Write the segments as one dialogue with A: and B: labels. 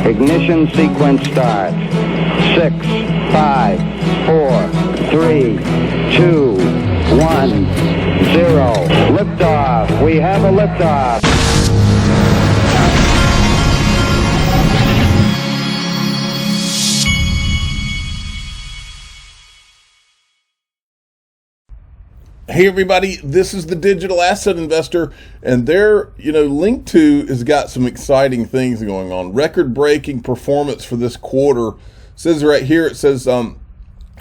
A: Ignition sequence starts. 6, 5, 4, 3, 2, 1, 0. Liftoff. We have a liftoff.
B: Hey everybody, this is the Digital Asset Investor, and there, Link2 has got some exciting things going on. Record-breaking performance for this quarter. It says right here, it says our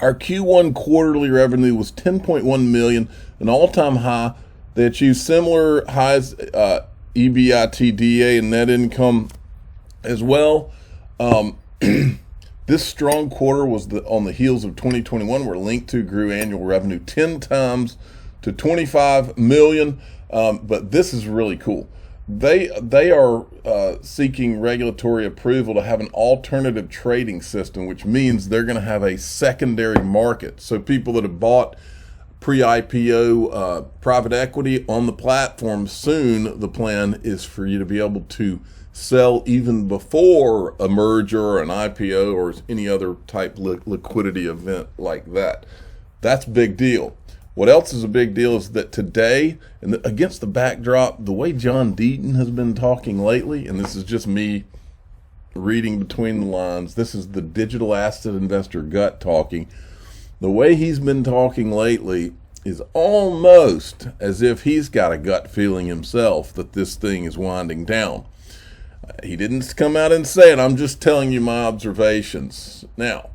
B: Q1 quarterly revenue was $10.1 million, an all-time high. They achieved similar highs, EBITDA and net income as well. This strong quarter was on the heels of 2021, where Link2 grew annual revenue 10 times to $25 million. But this is really cool. They are seeking regulatory approval to have an alternative trading system, which means they're going to have a secondary market. So people that have bought pre-IPO private equity on the platform, soon the plan is for you to be able to sell even before a merger or an IPO or any other type liquidity event like that. That's a big deal. What else is a big deal is that today, and against the backdrop, the way John Deaton has been talking lately, and this is just me reading between the lines, this is the digital asset investor gut talking. The way he's been talking lately is almost as if he's got a gut feeling himself that this thing is winding down. He didn't come out and say it. I'm just telling you my observations. Now,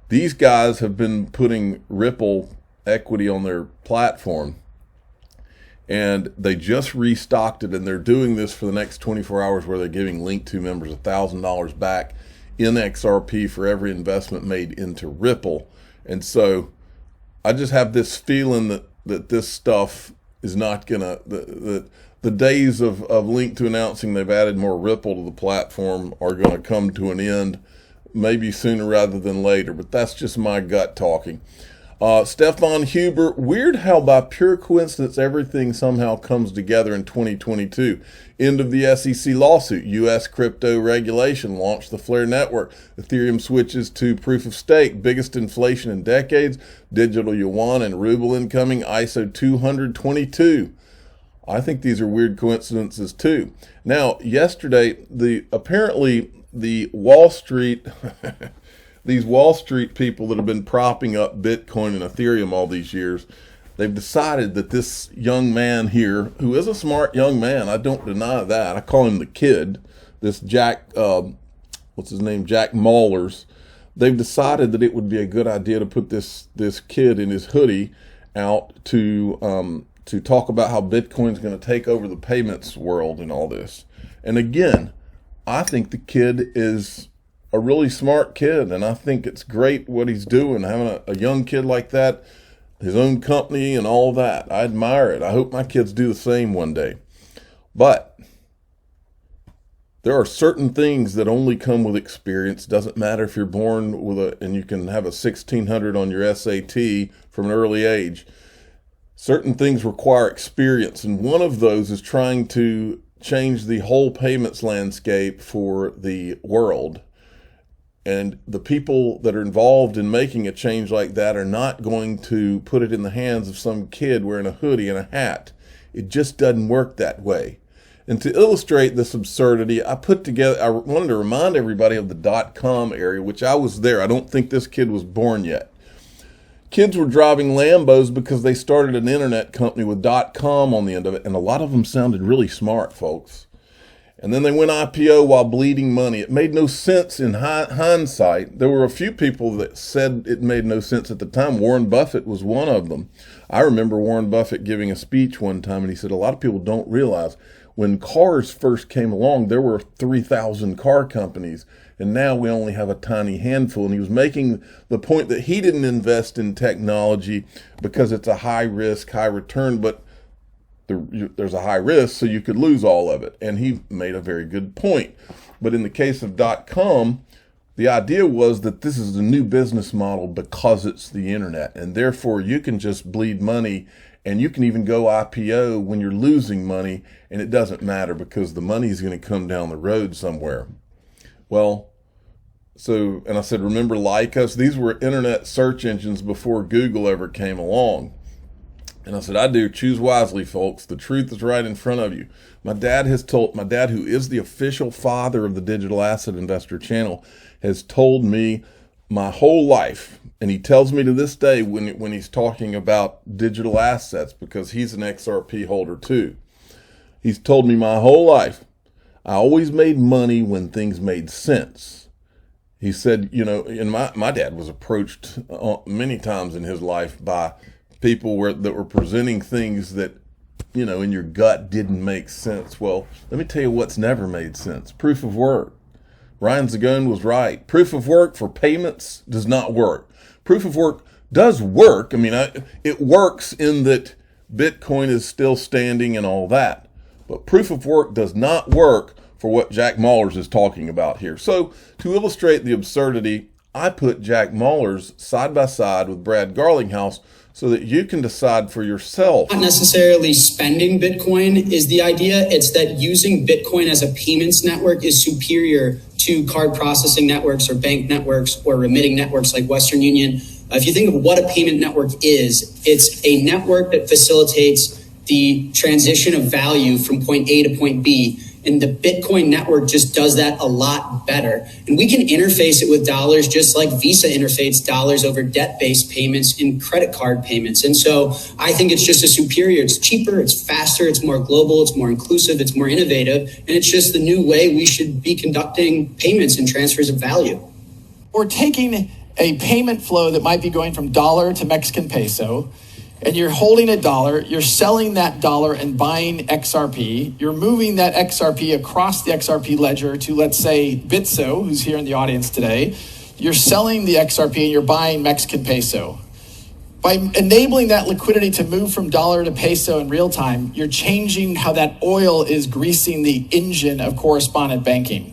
B: these guys have been putting Ripple equity on their platform, and they just restocked it, and they're doing this for the next 24 hours where they're giving Link2 members $1,000 back in XRP for every investment made into Ripple. And so I just have this feeling that this stuff is not gonna, the days of Link2 announcing they've added more Ripple to the platform are going to come to an end, maybe sooner rather than later, but that's just my gut talking. Stefan Huber, weird how by pure coincidence everything somehow comes together in 2022. End of the SEC lawsuit, U.S. crypto regulation, launched the Flare network, Ethereum switches to proof of stake, biggest inflation in decades, digital yuan and ruble incoming, ISO 222. I think these are weird coincidences too. Now, yesterday, apparently the Wall Street, these Wall Street people that have been propping up Bitcoin and Ethereum all these years, they've decided that this young man here, who is a smart young man, I don't deny that. I call him the kid, this Jack, what's his name, Jack Mallers. They've decided that it would be a good idea to put this kid in his hoodie out to talk about how Bitcoin's going to take over the payments world and all this. And again, I think the kid is a really smart kid, and I think it's great what he's doing, having a young kid like that, his own company and all that. I admire it. I hope my kids do the same one day. But there are certain things that only come with experience. Doesn't matter if you're born with and you can have a 1600 on your SAT from an early age. Certain things require experience, and one of those is trying to change the whole payments landscape for the world. And the people that are involved in making a change like that are not going to put it in the hands of some kid wearing a hoodie and a hat. It just doesn't work that way. And to illustrate this absurdity, I wanted to remind everybody of the .com area, which I was there. I don't think this kid was born yet. Kids were driving Lambos because they started an internet company with .com on the end of it, and a lot of them sounded really smart, folks. And then they went IPO while bleeding money. It made no sense in hindsight. There were a few people that said it made no sense at the time. Warren Buffett was one of them. I remember Warren Buffett giving a speech one time, and he said, a lot of people don't realize when cars first came along, there were 3,000 car companies, and now we only have a tiny handful. And he was making the point that he didn't invest in technology because it's a high risk, high return, but there's a high risk, so you could lose all of it. And he made a very good point. But in the case of .com, the idea was that this is a new business model because it's the internet, and therefore you can just bleed money, and you can even go IPO when you're losing money, and it doesn't matter because the money is going to come down the road somewhere. Well, so, and I said, remember Lycos? These were internet search engines before Google ever came along. And I said, I do. Choose wisely, folks. The truth is right in front of you. My dad, who is the official father of the Digital Asset Investor channel, has told me my whole life, and he tells me to this day when he's talking about digital assets, because he's an XRP holder too. He's told me my whole life, I always made money when things made sense. He said, you know, and my dad was approached many times in his life by people that were presenting things that, you know, in your gut didn't make sense. Well, let me tell you what's never made sense. Proof of work. Ryan Zagone was right. Proof of work for payments does not work. Proof of work does work. I mean, it works in that Bitcoin is still standing and all that. But proof of work does not work for what Jack Mallers is talking about here. So to illustrate the absurdity, I put Jack Mallers side by side with Brad Garlinghouse so that you can decide for yourself.
C: Not necessarily spending Bitcoin is the idea. It's that using Bitcoin as a payments network is superior to card processing networks or bank networks or remitting networks like Western Union. If you think of what a payment network is, it's a network that facilitates the transition of value from point A to point B. And the Bitcoin network just does that a lot better. And we can interface it with dollars just like Visa interfaces dollars over debt-based payments and credit card payments. And so I think it's just a superior, it's cheaper, it's faster, it's more global, it's more inclusive, it's more innovative. And it's just the new way we should be conducting payments and transfers of value.
D: We're taking a payment flow that might be going from dollar to Mexican peso, and you're holding a dollar, you're selling that dollar and buying XRP, you're moving that XRP across the XRP ledger to, let's say, Bitso, who's here in the audience today. You're selling the XRP and you're buying Mexican peso. By enabling that liquidity to move from dollar to peso in real time, you're changing how that oil is greasing the engine of correspondent banking.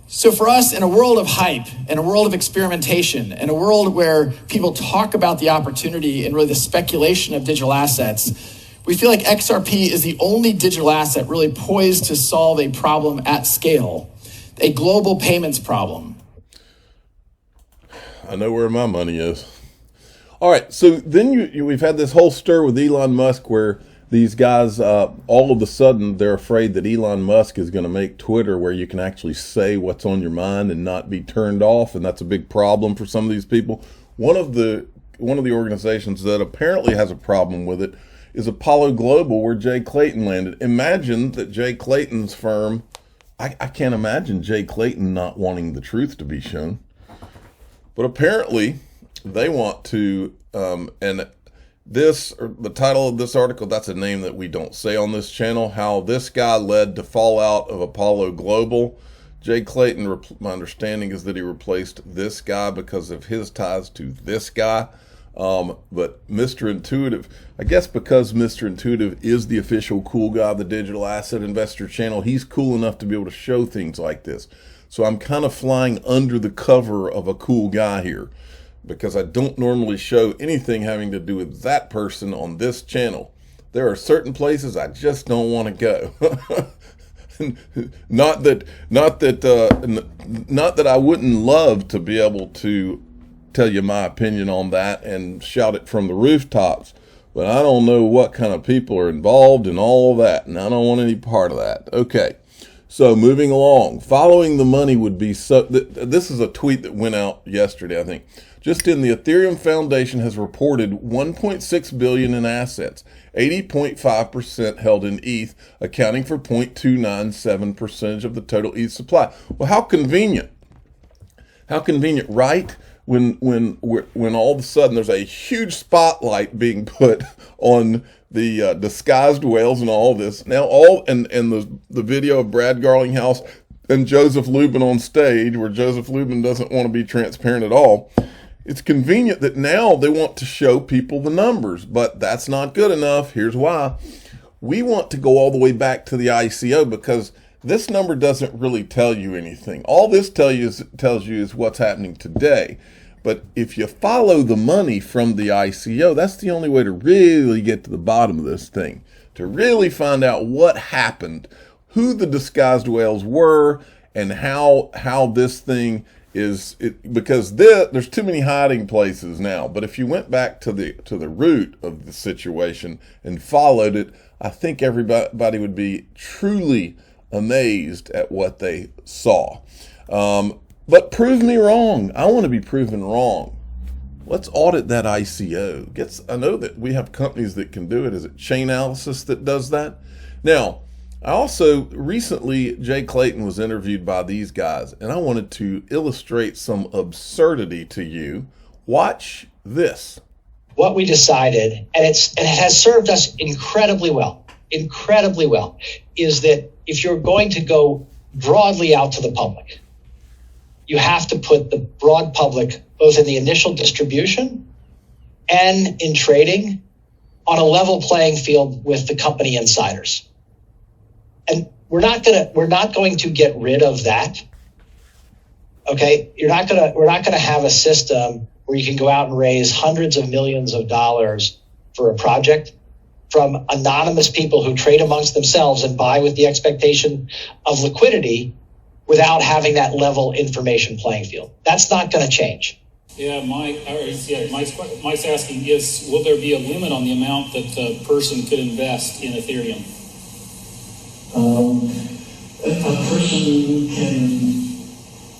D: So for us, in a world of hype, in a world of experimentation, in a world where people talk about the opportunity and really the speculation of digital assets, we feel like XRP is the only digital asset really poised to solve a problem at scale, a global payments problem.
B: I know where my money is. All right, so then we've had this whole stir with Elon Musk where these guys, all of a sudden, they're afraid that Elon Musk is going to make Twitter where you can actually say what's on your mind and not be turned off, and that's a big problem for some of these people. One of the organizations that apparently has a problem with it is Apollo Global, where Jay Clayton landed. Imagine that Jay Clayton's firm, I can't imagine Jay Clayton not wanting the truth to be shown. But apparently, they want to, and the title of this article, that's a name that we don't say on this channel, how this guy led to fallout of Apollo Global. Jay Clayton, my understanding is that he replaced this guy because of his ties to this guy. But Mr. Intuitive, I guess because Mr. Intuitive is the official cool guy of the Digital Asset Investor channel, he's cool enough to be able to show things like this. So I'm kind of flying under the cover of a cool guy here, because I don't normally show anything having to do with that person on this channel. There are certain places I just don't want to go. not that I wouldn't love to be able to tell you my opinion on that and shout it from the rooftops, but I don't know what kind of people are involved in all of that, and I don't want any part of that. Okay. So moving along, following the money would be so. This is a tweet that went out yesterday, I think. Just in, the Ethereum Foundation has reported $1.6 billion in assets, 80.5% held in ETH, accounting for 0.297% of the total ETH supply. Well, how convenient? How convenient, right? When all of a sudden there's a huge spotlight being put on the disguised whales and all this. Now and the video of Brad Garlinghouse and Joseph Lubin on stage, where Joseph Lubin doesn't want to be transparent at all. It's convenient that now they want to show people the numbers, but that's not good enough. Here's why. We want to go all the way back to the ICO, because this number doesn't really tell you anything. All this tells you is what's happening today. But if you follow the money from the ICO, that's the only way to really get to the bottom of this thing, to really find out what happened, who the disguised whales were, and how this thing is, because there's too many hiding places now. But if you went back to the root of the situation and followed it, I think everybody would be truly amazed at what they saw. But prove me wrong. I want to be proven wrong. Let's audit that ICO. I know that we have companies that can do it. Is it Chainalysis that does that? Now, I also recently, Jay Clayton was interviewed by these guys, and I wanted to illustrate some absurdity to you. Watch this.
E: What we decided, and it has served us incredibly well, is that if you're going to go broadly out to the public, you have to put the broad public, both in the initial distribution and in trading, on a level playing field with the company insiders. And we're not going to get rid of that. Okay, we're not gonna have a system where you can go out and raise hundreds of millions of dollars for a project from anonymous people who trade amongst themselves and buy with the expectation of liquidity without having that level information playing field. That's not going to change.
F: Yeah, Mike's asking, will there be a limit on the amount that a person could invest in Ethereum?
G: A person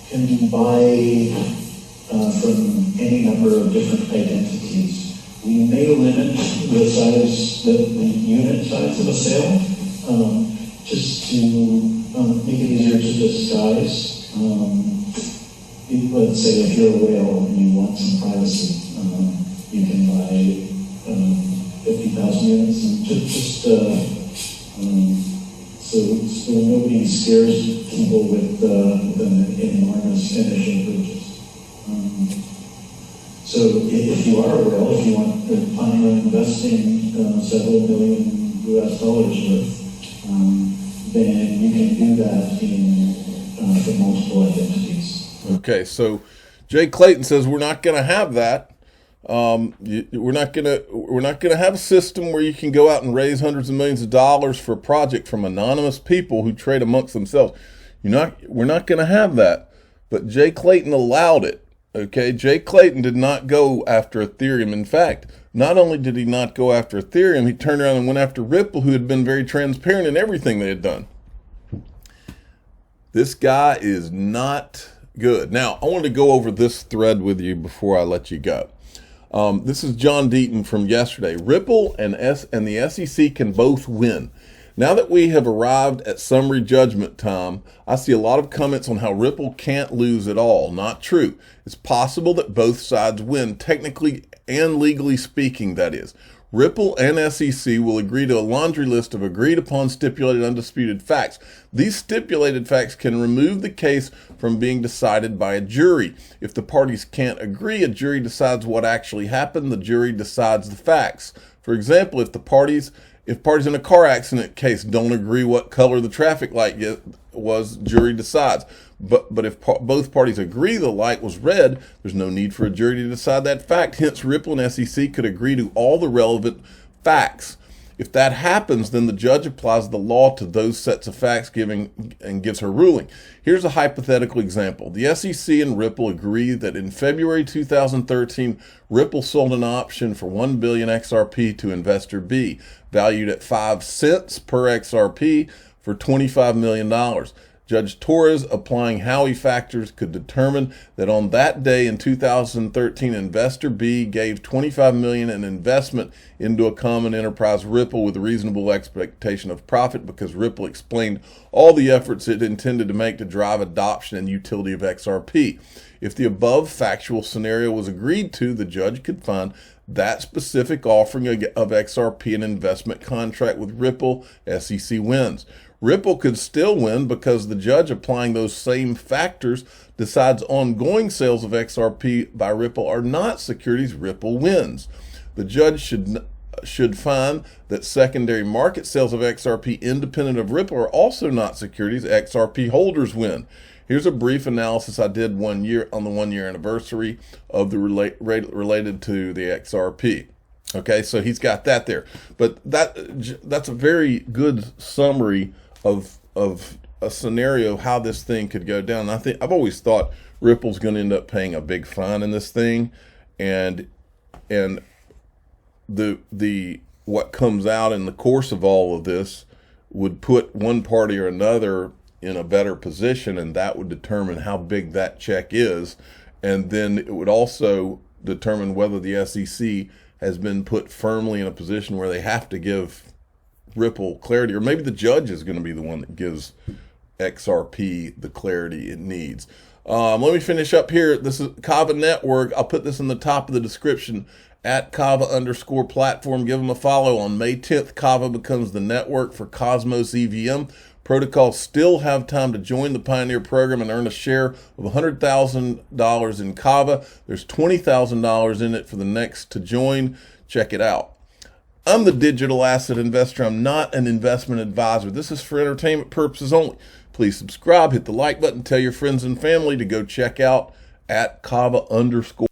G: can buy from any number of different identities. We may limit the size, the unit size of a sale, just to make it easier to disguise. Let's say if you're a whale and you want some privacy, you can buy 50,000 units and so nobody scares people with an enormous initial purchase. So if you are a whale, if you're planning on investing several million US dollars worth, then you can do that for multiple identities.
B: Okay, so Jay Clayton says we're not going to have that. We're not gonna have a system where you can go out and raise hundreds of millions of dollars for a project from anonymous people who trade amongst themselves. We're not going to have that. But Jay Clayton allowed it. Okay, Jay Clayton did not go after Ethereum. In fact, not only did he not go after Ethereum, he turned around and went after Ripple, who had been very transparent in everything they had done. This guy is not good. Now, I want to go over this thread with you before I let you go. This is John Deaton from yesterday. Ripple and the SEC can both win. Now that we have arrived at summary judgment time, I see a lot of comments on how Ripple can't lose at all. Not true. It's possible that both sides win, technically and legally speaking, that is. Ripple and SEC will agree to a laundry list of agreed upon stipulated undisputed facts. These stipulated facts can remove the case from being decided by a jury. If the parties can't agree, a jury decides what actually happened. The jury decides the facts. For example, if parties in a car accident case don't agree what color the traffic light was, jury decides. But if both parties agree the light was red, there's no need for a jury to decide that fact. Hence, Ripple and SEC could agree to all the relevant facts. If that happens, then the judge applies the law to those sets of facts gives her ruling. Here's a hypothetical example. The SEC and Ripple agree that in February 2013, Ripple sold an option for 1 billion XRP to investor B, valued at 5 cents per XRP for $25 million. Judge Torres, applying Howey factors, could determine that on that day in 2013, investor B gave $25 million in investment into a common enterprise, Ripple, with a reasonable expectation of profit because Ripple explained all the efforts it intended to make to drive adoption and utility of XRP. If the above factual scenario was agreed to, the judge could find that specific offering of XRP an investment contract with Ripple. SEC wins. Ripple could still win because the judge applying those same factors decides ongoing sales of XRP by Ripple are not securities. Ripple wins. The judge should find that secondary market sales of XRP independent of Ripple are also not securities. XRP holders win. Here's a brief analysis I did on the 1 year anniversary of the related to the XRP. Okay, so he's got that there. But that's a very good summary of a scenario how this thing could go down. I've always thought Ripple's going to end up paying a big fine in this thing, and the what comes out in the course of all of this would put one party or another in a better position, and that would determine how big that check is, and then it would also determine whether the SEC has been put firmly in a position where they have to give Ripple clarity, or maybe the judge is going to be the one that gives XRP the clarity it needs. Let me finish up here. This is Kava Network. I'll put this in the top of the description at Kava_platform. Give them a follow. On May 10th, Kava becomes the network for Cosmos EVM. Protocols still have time to join the Pioneer program and earn a share of $100,000 in Kava. There's $20,000 in it for the next to join. Check it out. I'm the digital asset investor. I'm not an investment advisor. This is for entertainment purposes only. Please subscribe, hit the like button, tell your friends and family to go check out at Kava_.